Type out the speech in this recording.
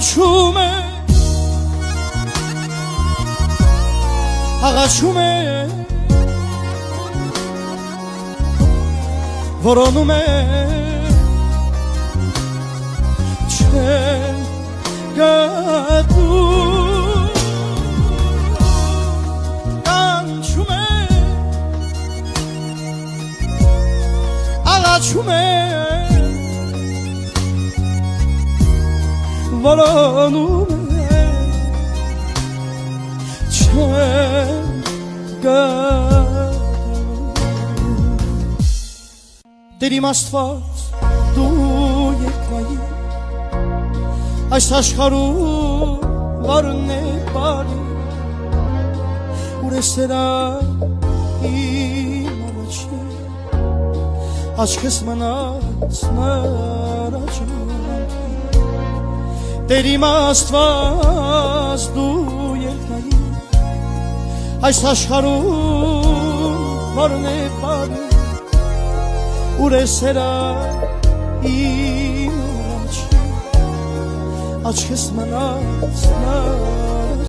կանչում է աղաչում է որոնում է չեն գտնում կանչում է աղաչում է որոնում է չեն Դեր իմ Աստված դու երկնային այս աշխարհում վարն է բարի ուր է սերա իմ առաջին աչքս մնաց նրա ջանքի Դեր իմ Աստված դու երկնային այս աշխարհում վարն է բարի ուր է սերա իմ առաջին աչքս մնաց նրա